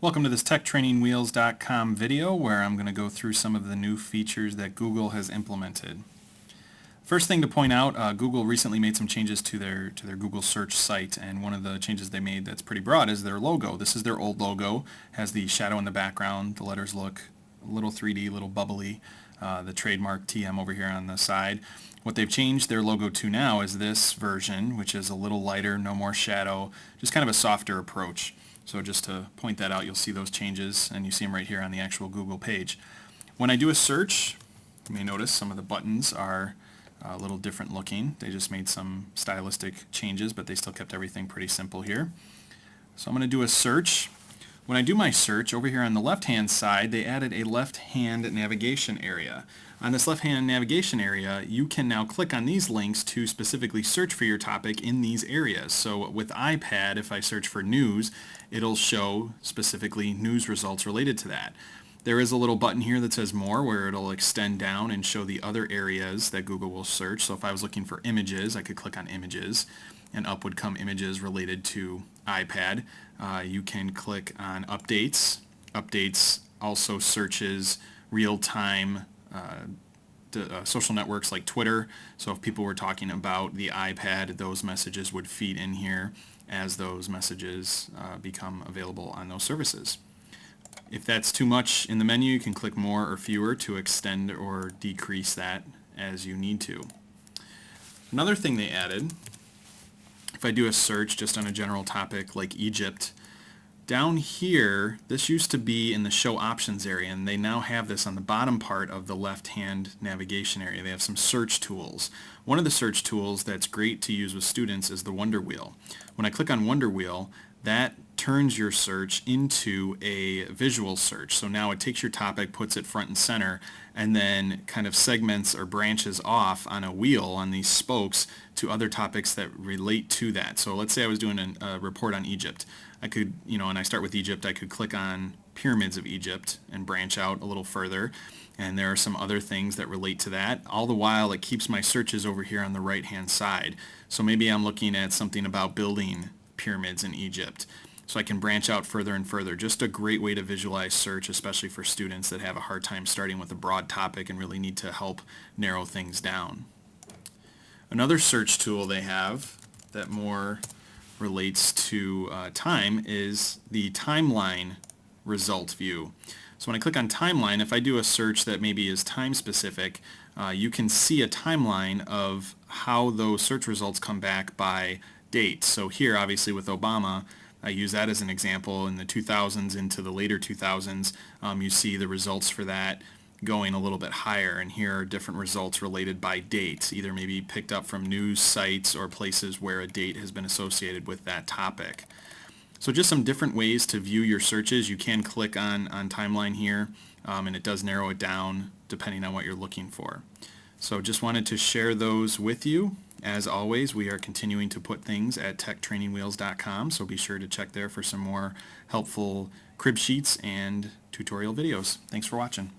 Welcome to this TechTrainingWheels.com video where I'm going to go through some of the new features that Google has implemented. First thing to point out, Google recently made some changes to their Google search site, and one of the changes they made that's pretty broad is their logo. This is their old logo, has the shadow in the background, the letters look a little 3D, a little bubbly, the trademark TM over here on the side. What they've changed their logo to now is this version, which is a little lighter, no more shadow, just kind of a softer approach. So just to point that out, you'll see those changes, and you see them right here on the actual Google page. When I do a search, you may notice some of the buttons are a little different looking. They just made some stylistic changes, but they still kept everything pretty simple here. So I'm going to do a search. When I do my search, over here on the left-hand side, they added a left-hand navigation area. On this left-hand navigation area, you can now click on these links to specifically search for your topic in these areas. So with iPad, if I search for news, it'll show specifically news results related to that. There is a little button here that says more, where it'll extend down and show the other areas that Google will search. So if I was looking for images, I could click on images, and up would come images related to iPad. You can click on updates. Updates also searches real-time social networks like Twitter. So if people were talking about the iPad, those messages would feed in here as those messages become available on those services. If that's too much in the menu, you can click more or fewer to extend or decrease that as you need to. Another thing they added, if I do a search just on a general topic like Egypt, down here, this used to be in the show options area, and they now have this on the bottom part of the left-hand navigation area. They have some search tools. One of the search tools that's great to use with students is the Wonder Wheel. When I click on Wonder Wheel, that turns your search into a visual search. So now it takes your topic, puts it front and center, and then kind of segments or branches off on a wheel on these spokes to other topics that relate to that. So let's say I was doing a report on Egypt. I could, and I start with Egypt, I could click on pyramids of Egypt and branch out a little further. And there are some other things that relate to that. All the while, it keeps my searches over here on the right-hand side. So maybe I'm looking at something about building pyramids in Egypt. So I can branch out further and further. Just a great way to visualize search, especially for students that have a hard time starting with a broad topic and really need to help narrow things down. Another search tool they have that more relates to time is the timeline result view. So when I click on timeline, if I do a search that maybe is time specific, you can see a timeline of how those search results come back by date. So here, obviously with Obama, I use that as an example. In the 2000s into the later 2000s, you see the results for that going a little bit higher, and here are different results related by date, either maybe picked up from news sites or places where a date has been associated with that topic. So just some different ways to view your searches. You can click on timeline here, and it does narrow it down depending on what you're looking for. So just wanted to share those with you. As always, we are continuing to put things at TechTrainingWheels.com, so be sure to check there for some more helpful crib sheets and tutorial videos. Thanks for watching.